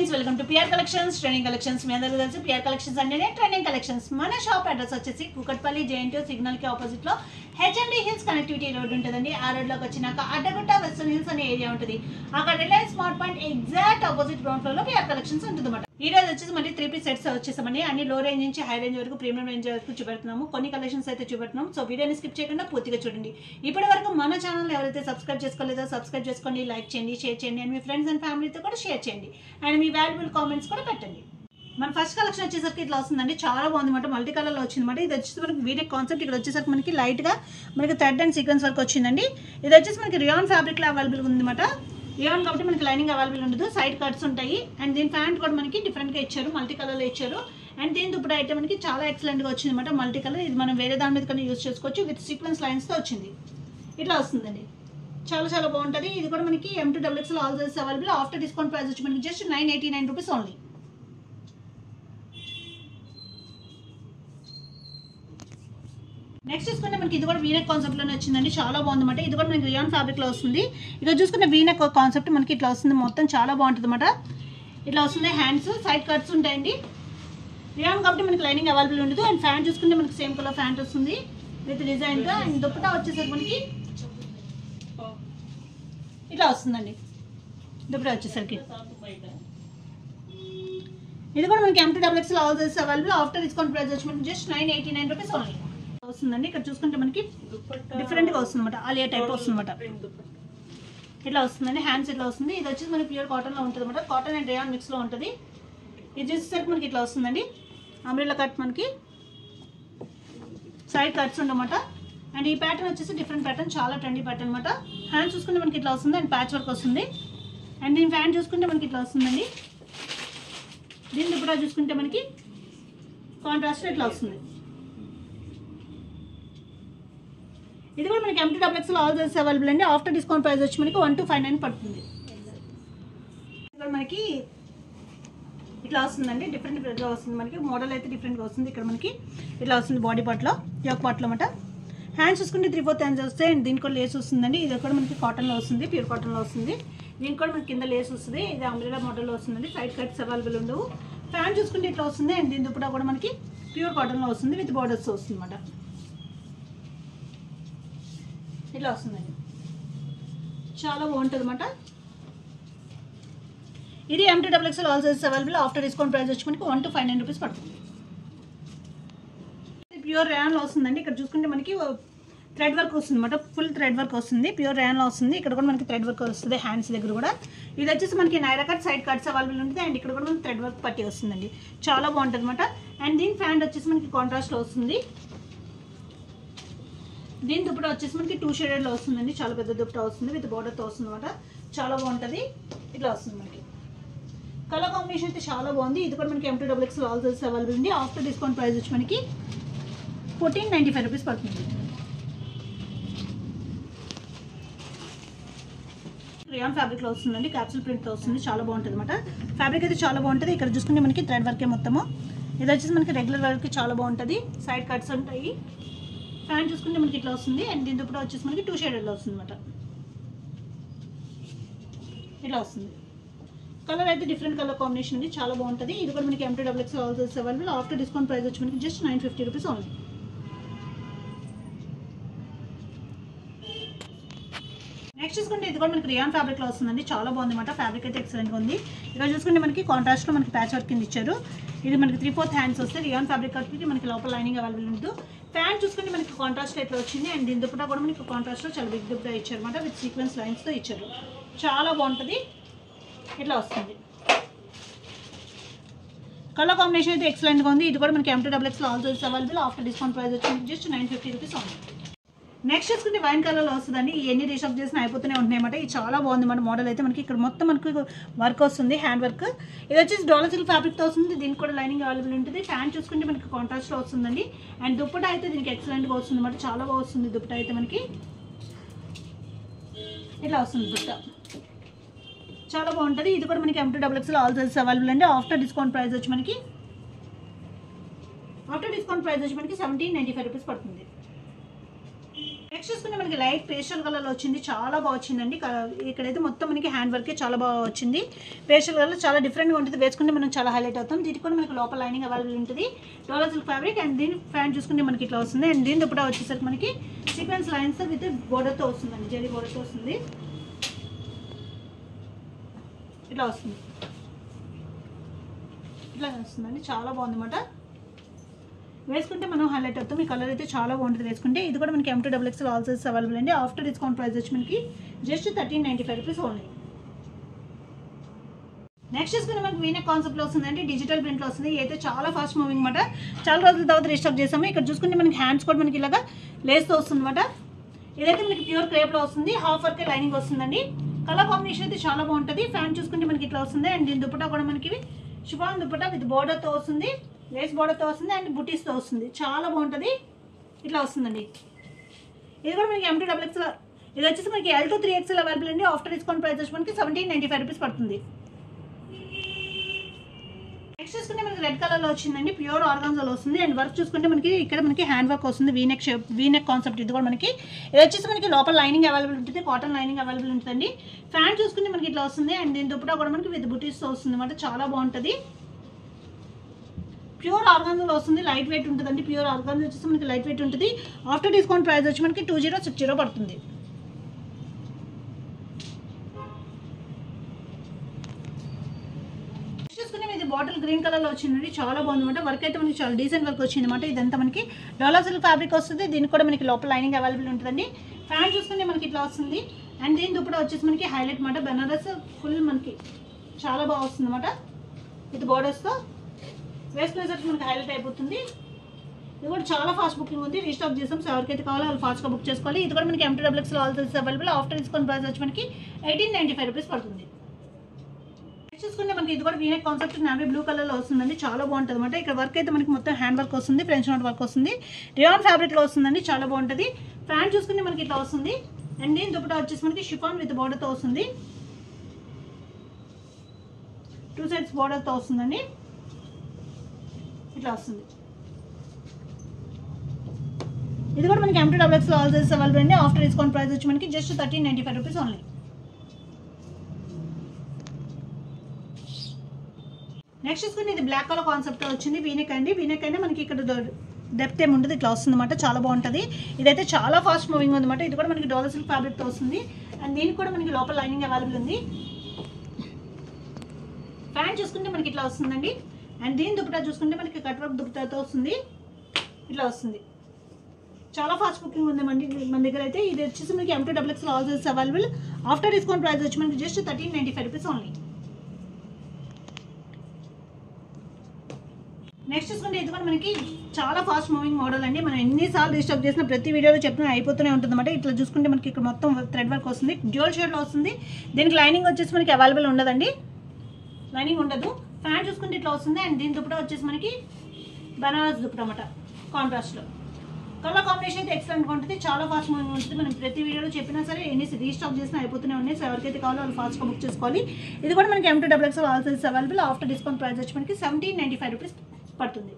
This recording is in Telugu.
Friends welcome to PR collections trending collections మీ అందరికీ తెలుసు పిఆర్ కలెక్షన్స్ అంటేనే ట్రెండింగ్ కలెక్షన్స్ మన షాప్ అడ్రస్ వచ్చేసి కూకట్పల్లి జేఎన్టీ సిగ్నల్ కి ఆపోజిట్ లో హెచ్ఎండి హిల్స్ కనెక్టివిటీ రోడ్ ఉంటుందండి ఆ రోడ్ లోకి వచ్చినాక అడ్డగుట్ట వెస్టర్న్ హిల్స్ అనే ఏరియా ఉంటుంది అక్కడ Reliance smart point exact opposite ground floor లో పిఆర్ కలెక్షన్స్ ఉంటుంది ఈ రోజు వచ్చేసి మళ్ళీ 3 పీస్ సెట్స్ వచ్చేసామని అన్ని లో రేంజ్ నుంచి హై రేంజ్ వరకు ప్రీమియం రేంజ్ వరకు చూపెడుతున్నాము కొన్ని కలెక్షన్స్ అయితే చూపెడుతున్నాం సో వీడియోని స్కిప్ చేయకుండా పూర్తిగా చూడండి ఇప్పటి వరకు మన ఛానల్ ఎవరైతే సబ్స్క్రైబ్ చేసుకోలేదో సబ్స్క్రైబ్ చేసుకోండి లైక్ చేయండి షేర్ చేయండి అండ్ మీ ఫ్రెండ్స్ అండ్ ఫ్యామిలీతో కూడా షేర్ చేయండి అండ్ మీ వాల్యుబుల్ కామెంట్స్ కూడా పెట్టండి మన ఫస్ట్ కలెక్షన్ వచ్చేసరికి ఇట్లా వస్తుందండి చాలా బాగుంది అనమాట మల్టీ కలర్లో వచ్చిందన్నమాట ఇది వచ్చేసి మనకి వీరే కాన్సెప్ట్ ఇక్కడ వచ్చేసరికి మనకి లైట్గా మనకి థ్రెడ్ అండ్ సీక్వెన్స్ వర్క్ వచ్చిందండి ఇది వచ్చేసి మనకి రియాన్ ఫ్యాబ్రిక్లో అవైలబుల్ ఉందన్నమాట రియాన్ కాబట్టి మనకి లైనింగ్ అవైలబుల్ ఉండదు సైడ్ కట్స్ ఉంటాయి అండ్ దీని ప్యాంట్ కూడా మనకి డిఫరెంట్గా ఇచ్చారు మల్టీ కలర్లో ఇచ్చారు అండ్ దీని దుప్పటి అయితే మనకి చాలా ఎక్సలెంట్గా వచ్చింది అనమాట మల్టీ కలర్ ఇది మనం వేరే దాని మీద కన్నా యూజ్ చేసుకోవచ్చు విత్ సీక్వెన్స్ లైన్స్తో వచ్చింది ఇట్లా వస్తుందండి చాలా బాగుంటుంది ఇది కూడా మనకి M2XXL all sizes available after discount price వచ్చి మనకి జస్ట్ 989 రూపీస్ ఓన్లీ నెక్స్ట్ చూసుకుంటే మనకి ఇది కూడా వీనెక్ కాన్సెప్ట్లోనే వచ్చిందండి చాలా బాగుందన్నమాట ఇది కూడా మనకి రియాన్ ఫ్యాబ్రిక్లో వస్తుంది ఇక చూసుకుంటే వీనెక్ కాన్సెప్ట్ మనకి ఇట్లా వస్తుంది మొత్తం చాలా బాగుంటుంది అనమాట ఇట్లా వస్తుంది హ్యాండ్స్ సైడ్ కట్స్ ఉంటాయండి రియాన్ కాబట్టి మనకి లైనింగ్ అవైలబుల్ ఉండదు అండ్ ఫ్యాంట్ చూసుకుంటే మనకి సేమ్ కలర్ ఫ్యాంట్ వస్తుంది విత్ డిజైన్గా అండ్ దుప్పటా వచ్చేసరికి మనకి ఇట్లా వస్తుందండి దుప్పటా వచ్చేసరికి ఇది కూడా మనకి M2XXL all sizes available after discount price వచ్చి మనకి జస్ట్ 989 రూపీస్ ఓన్లీ వస్తుందండి ఇక్కడ చూసుకుంటే మనకి డిఫరెంట్గా వస్తుంది అనమాట ఆలియా టైప్ వస్తుంది అనమాట ఇట్లా వస్తుందండి హ్యాండ్స్ ఇట్లా వస్తుంది ఇది వచ్చేసి మనకి ప్యూర్ కాటన్లో ఉంటుంది అనమాట కాటన్ అండ్ రేయాన్ మిక్స్లో ఉంటుంది ఇది చూసేసరికి మనకి ఇట్లా వస్తుందండి అంబ్రెల్లా కట్ మనకి సైడ్ కట్స్ ఉండమాట అండ్ ఈ ప్యాటర్న్ వచ్చేసి డిఫరెంట్ ప్యాటర్న్ చాలా ట్రెండీ ప్యాటర్న్ అనమాట హ్యాండ్స్ చూసుకుంటే మనకి ఇట్లా వస్తుంది అండ్ ప్యాచ్ వర్క్ వస్తుంది అండ్ దీని ప్యాంట్ చూసుకుంటే మనకి ఇట్లా వస్తుందండి దీని దుప్పటా చూసుకుంటే మనకి కాంట్రాస్ట్ ఇట్లా వస్తుంది ఇది కూడా మనకి M2XXL ఆల్ సైజెస్ అవైలబుల్ అండి ఆఫ్టర్ డిస్కౌంట్ ప్రైస్ వచ్చి మనకి 1259 పడుతుంది ఇక్కడ మనకి ఇట్లా వస్తుందండి డిఫరెంట్గా వస్తుంది మనకి మోడల్ అయితే డిఫరెంట్గా వస్తుంది ఇక్కడ మనకి ఇట్లా వస్తుంది బాడీ పార్ట్లో యోక్ పార్ట్లో అనమాట హ్యాండ్స్ చూసుకుంటే 3/4 హ్యాండ్స్ వస్తాయి అండ్ దీనికి కూడా లేస్ వస్తుందండి ఇది కూడా మనకి కాటన్లో వస్తుంది ప్యూర్ కాటన్లో వస్తుంది దీనికి కూడా మనకి కింద లేస్ వస్తుంది ఇది అంబ్రెల్లా మోడల్లో వస్తుందండి సైడ్ కట్స్ అవైలబుల్ ఉండవు ఫ్యాంట్ చూసుకుంటే ఇట్లా వస్తుంది అండ్ దీని దుప్పటా కూడా మనకి ప్యూర్ కాటన్లో వస్తుంది విత్ బార్డర్స్ వస్తుంది అనమాట ఇట్లా వస్తుందండి చాలా బాగుంటుంది అనమాట ఇది M2XXL all sizes available after discount price వచ్చి మనకి 1259 రూపీస్ పడుతుంది ప్యూర్ రేయాన్లో వస్తుందండి ఇక్కడ చూసుకుంటే మనకి థ్రెడ్ వర్క్ వస్తుంది అనమాట ఫుల్ థ్రెడ్ వర్క్ వస్తుంది ప్యూర్ రేయాన్లో వస్తుంది ఇక్కడ కూడా మనకి థ్రెడ్ వర్క్ వస్తుంది హ్యాండ్స్ దగ్గర కూడా ఇది వచ్చేసి మనకి Naira cut side cuts available ఉంటుంది అండ్ ఇక్కడ కూడా మనకి థ్రెడ్ వర్క్ పట్టి వస్తుందండి చాలా బాగుంటుంది అనమాట అండ్ దీని ప్యాంట్ వచ్చేసి మనకి కాంట్రాస్ట్లో వస్తుంది దీని దుప్పటా వచ్చేసి మనకి 2 షేడెడ్లో వస్తుందండి చాలా పెద్ద దుప్పటా వస్తుంది విత్ బార్డర్తో వస్తుంది అనమాట చాలా బాగుంటుంది ఇట్లా వస్తుంది మనకి కలర్ కాంబినేషన్ అయితే చాలా బాగుంది ఇది కూడా మనకి M2XXL ఆల్ సైజెస్ అవైలబుల్ ఉంది ఆఫ్టర్ డిస్కౌంట్ ప్రైస్ వచ్చి మనకి 1495 రూపీస్ పడుతుంది రియాన్ ఫ్యాబ్రిక్లో వస్తుందండి క్యాప్సూల్ ప్రింట్తో వస్తుంది చాలా బాగుంటుంది అనమాట ఫ్యాబ్రిక్ అయితే చాలా బాగుంటుంది ఇక్కడ చూసుకుంటే మనకి థ్రెడ్ వర్కే మొత్తము ఇది వచ్చేసి మనకి రెగ్యులర్ వర్క్ చాలా బాగుంటుంది సైడ్ కట్స్ ఉంటాయి ప్యాంట్ చూసుకుంటే మనకి ఇట్లా వస్తుంది అండ్ దీని దుప్పటా వచ్చేసి మనకి 2 షేడెడ్లో వస్తుంది అనమాట ఇట్లా వస్తుంది కలర్ అయితే డిఫరెంట్ కలర్ కాంబినేషన్ ఉంది చాలా బాగుంటుంది ఇది కూడా మనకి M2XXL all sizes available after discount price వచ్చి మనకి జస్ట్ 950 రూపీస్ ఓన్లీ నెక్స్ట్ చూసుకుంటే ఇది కూడా మనకి రియాన్ ఫ్యాబ్రిక్లో వస్తుందండి చాలా బాగుంది అనమాట ఫ్యాబ్రిక్ అయితే ఎక్సలెంట్గా ఉంది ఇక్కడ చూసుకుంటే మనకి కాంట్రాస్ట్లో మనకి ప్యాచ్ వర్క్ కింద ఇచ్చారు ఇది మనకి 3/4 హ్యాండ్స్ వస్తే రియాన్ ఫ్యాబ్రిక్ కాబట్టి మనకి లోపల లైనింగ్ అవైలబుల్ ఉంటుంది ప్యాంట్ చూసుకుంటే మనకి కాంట్రాస్ట్ ఇట్లా వచ్చింది అండ్ దీని దుప్పటా కూడా మనకి కాంట్రాస్ట్లో చాలా బిగ్ దుప్పటా ఇచ్చారు అనమాట విత్ సీక్వెన్స్ లైన్స్తో ఇచ్చారు చాలా బాగుంటుంది ఇట్లా వస్తుంది కలర్ కాంబినేషన్ అయితే ఎక్సలెంట్గా ఉంది ఇది కూడా మనకి M2XXL all sizes available after discount price వచ్చి జస్ట్ 950 రూపీస్ ఉంది నెక్స్ట్ చూసుకుంటే వైన్ కలర్లో వస్తుందండి ఎన్ని రీషాప్ చేసినా అయిపోతూనే ఉంటున్నాయి అన్నమాట ఇది చాలా బాగుంది మన మోడల్ అయితే మనకి ఇక్కడ మొత్తం మనకి వర్క్ వస్తుంది హ్యాండ్ వర్క్ ఇది వచ్చేసి డాలర్ సిల్క్ ఫ్యాబ్రిక్తో వస్తుంది దీనికి కూడా లైనింగ్ అవైలబుల్ ఉంటుంది ప్యాంట్ చూసుకుంటే మనకి కాంట్రాస్ట్లో వస్తుందండి అండ్ దుప్పటా అయితే దీనికి ఎక్సలెంట్గా వస్తుంది అనమాట చాలా బాగా వస్తుంది దుప్పటా అయితే మనకి ఇట్లా వస్తుంది దుప్పటా చాలా బాగుంటుంది ఇది కూడా మనకి M2XXL ఆల్ సైజెస్ అవైలబుల్ అండి ఆఫ్టర్ డిస్కౌంట్ ప్రైస్ వచ్చి మనకి 1795 రూపీస్ పడుతుంది నెక్స్ట్ చూసుకుంటే మనకి లైట్ పేస్టల్ కలర్లో వచ్చింది, చాలా బాగా వచ్చిందండి. ఇక్కడైతే మొత్తం మనకి హ్యాండ్ వర్కే చాలా బాగా వచ్చింది. పేస్టల్ కలర్ చాలా డిఫరెంట్గా ఉంటుంది, వేసుకుంటే మనం చాలా హైలైట్ అవుతాం. దీనికి కూడా మనకి లోపల లైనింగ్ అవైలబుల్ ఉంటుంది, డోలా సిల్క్ ఫ్యాబ్రిక్. అండ్ దీని ఫ్యాంట్ చూసుకుంటే మనకి ఇట్లా వస్తుంది. అండ్ దీని దుపట్టా వచ్చేసరికి మనకి సీక్వెన్స్ లైన్స్ విత్ బోర్డర్తో వస్తుందండి, జరీ బోర్డర్తో వస్తుంది. ఇట్లా వస్తుంది, ఇట్లా వస్తుందండి, చాలా బాగుందన్నమాట. వేసుకుంటే మనం హైలైట్ అవుతాం. ఈ కలర్ అయితే చాలా బాగుంటుంది వేసుకుంటే. ఇది కూడా మనకి M2XXL ఆల్ సైజెస్ అవైలబుల్ అండి. ఆఫ్టర్ డిస్కౌంట్ ప్రైస్ వచ్చి మనకి జస్ట్ 1395 రూపీస్ ఓన్లీ. నెక్స్ట్ చూసుకుని మనకి వీనెక్ కాన్సెప్ట్లో వస్తుందండి, డిజిటల్ ప్రింట్లో వస్తుంది. అయితే చాలా ఫాస్ట్ మూవింగ్ అనమాట, చాలా రోజుల తర్వాత రీస్టాక్ చేసాము. ఇక్కడ చూసుకుంటే మనకి హ్యాండ్స్ కూడా మనకి ఇలాగా లేస్తో వస్తుంది అనమాట. ఇదైతే మనకి ప్యూర్ క్రేప్లో వస్తుంది, హాఫ్ వర్క్ లైనింగ్ వస్తుందండి. కలర్ కాంబినేషన్ అయితే చాలా బాగుంటుంది. ఫ్యాంట్ చూసుకుంటే మనకి ఇట్లా వస్తుంది. అండ్ దీని దుపట్టా కూడా మనకి షిఫాన్ దుపట్టా విత్ బోర్డర్తో వస్తుంది, లేస్ బోర్డర్తో వస్తుంది. అండ్ బుటీస్తో వస్తుంది, చాలా బాగుంటుంది. ఇట్లా వస్తుందండి. ఇది కూడా మనకి M2XXL, ఇది వచ్చేసి మనకి L to 3XL అవైలబుల్ అండి. ఆఫ్టర్ డిస్కౌంట్ ప్రైస్ వచ్చి మనకి 1795 రూపీస్ పడుతుంది. నెక్స్ట్ చూసుకుంటే మనకి రెడ్ కలర్లో వచ్చిందండి, ప్యూర్ ఆర్గాన్జాలో వస్తుంది. అండ్ వర్క్ చూసుకుంటే మనకి ఇక్కడ మనకి హ్యాండ్ వర్క్ వస్తుంది, వీనెక్ షేప్, వీనెక్ కాన్సెప్ట్. ఇది కూడా మనకి ఇది వచ్చేసి మనకి లోపల లైనింగ్ అవైలబుల్ ఉంటుంది, కాటన్ లైనింగ్ అవైలబుల్ ఉంటుందండి. ఫ్యాంట్ చూసుకుంటే మనకి ఇట్లా వస్తుంది. అండ్ దీని దుపట్టా కూడా మనకి విత్ బుటీస్తో వస్తుంది అనమాట, చాలా బాగుంటుంది. ప్యూర్ ఆర్గాన్జాలో వస్తుంది, లైట్ వెయిట్ ఉంటుందండి. ప్యూర్ ఆర్గాన్జా వచ్చేసి మనకి లైట్ వెయిట్ ఉంటుంది. ఆఫ్టర్ డిస్కౌంట్ ప్రైస్ వచ్చి మనకి 2060 పడుతుంది. చూసుకునే ఇది బాటిల్ గ్రీన్ కలర్లో వచ్చిందండి, చాలా బాగుందన్నమాట. వర్క్ అయితే మనకి చాలా డీసెంట్ వర్క్ వచ్చింది అనమాట. ఇదంతా మనకి డోలా సిల్క్ ఫ్యాబ్రిక్ వస్తుంది. దీనికి కూడా మనకి లోపల లైనింగ్ అవైలబుల్ ఉంటుందండి. ఫ్యాంట్ చూసుకుంటే మనకి ఇట్లా వస్తుంది. అండ్ దీని దుపట్టా వచ్చేసి మనకి హైలైట్ అనమాట, బెనారస్ ఫుల్ మనకి చాలా బాగా వస్తుంది అనమాట. విత్ బోర్డర్స్తో వేసుకునేసరికి మనకి హైలైట్ అయిపోతుంది. ఇది కూడా చాలా ఫాస్ట్ బుకింగ్ ఉంది, రీస్టాక్ చేసాం. సో ఎవరికైతే కావాలో వాళ్ళు ఫాస్ట్గా బుక్ చేసుకోవాలి. ఇది కూడా మనకి M2XXL all sizes available. After discount price వచ్చి మనకి 1895 రూపీస్ పడుతుంది. చూసుకుంటే మనకి ఇది కూడా వీనెక్ కాన్సెప్ట్ నావీ బ్లూ కలర్లో వస్తుందండి, చాలా బాగుంటుంది అనమాట. ఇక్కడ వర్క్ అయితే మనకి మొత్తం హ్యాండ్ వర్క్ వస్తుంది, ఫ్రెంచ్ నోట్ వర్క్ వస్తుంది, రియాన్ ఫ్యాబ్రిక్లో వస్తుందండి, చాలా బాగుంటుంది. ఫ్యాంట్ చూసుకుంటే మనకి ఇట్లా వస్తుంది. అండ్ దీని దుపట్టా వచ్చేసి మనకి షిఫాన్ విత్ బోర్డర్తో వస్తుంది, 2 సైడ్స్ బోర్డర్తో వస్తుందండి. ఇట్లా వస్తుంది. ఇది కూడా మనకి M2XXL ఆల్ సైజెస్ అవైలబుల్ అండి. ఆఫ్టర్ డిస్కౌంట్ ప్రైస్ వచ్చి మనకి జస్ట్ 1395 రూపీస్ ఓన్లీ. నెక్స్ట్ చూసుకుని ఇది బ్లాక్ కలర్ కాన్సెప్ట్ వచ్చింది, వీనెక్ అండి. వీనెక్ అంటే మనకి ఇక్కడ డెప్త్ ఏమి ఉంటుంది, ఇట్లా వస్తుంది అనమాట, చాలా బాగుంటుంది. ఇదైతే చాలా ఫాస్ట్ మూవింగ్ ఉందన్నమాట. ఇది కూడా మనకి డోలా సిల్క్ ఫ్యాబ్రిక్తో వస్తుంది. అండ్ దీనికి కూడా మనకి లోపల లైనింగ్ అవైలబుల్ ఉంది. ప్యాంట్ చూసుకుంటే మనకి ఇట్లా వస్తుందండి. అండ్ దీని దుపట్టా చూసుకుంటే మనకి కట్ వర్క్ దుపట్టాతో వస్తుంది, ఇట్లా వస్తుంది. చాలా ఫాస్ట్ బుకింగ్ ఉంది మన దగ్గర అయితే. ఇది వచ్చేసి మనకి M2XXL all sizes available. After discount price వచ్చి మనకి జస్ట్ 1395 రూపీస్ ఓన్లీ. నెక్స్ట్ చూసుకుంటే ఇది కూడా మనకి చాలా ఫాస్ట్ మూవింగ్ మోడల్ అండి. మనం ఎన్నిసార్లు రీస్టాక్ చేసినా ప్రతి వీడియోలో చెప్పినా అయిపోతూనే ఉంటుంది అనమాట. ఇట్లా చూసుకుంటే మనకి ఇక్కడ మొత్తం థ్రెడ్ వర్క్ వస్తుంది, డ్యూయల్ షేడ్లో వస్తుంది. దీనికి లైనింగ్ వచ్చేసి మనకి అవైలబుల్ ఉండదండి, లైనింగ్ ఉండదు. ఫ్యాంట్ చూసుకుంటే ఇట్లా వస్తుంది. అండ్ దీని దుపట్టా వచ్చేసి మనకి బనారస్ దుపట్టా అన్నమాట, కాంట్రాస్ట్లో. కలర్ కాంబినేషన్ అయితే ఎక్సలెంట్గా ఉంటుంది, చాలా ఫాస్ట్ మూవింగ్ ఉంటుంది. మనం ప్రతి వీడియోలో చెప్పినా సరే ఎన్ని రీస్టాక్ చేసినా అయిపోతూనే ఉన్నాయి. సో ఎవరికైతే కావాలో వాళ్ళు ఫాస్ట్గా బుక్ చేసుకోవాలి. ఇది కూడా మనకి M2XXL all sizes available. After discount price వచ్చి మనకి 1795 రూపీస్ పడుతుంది.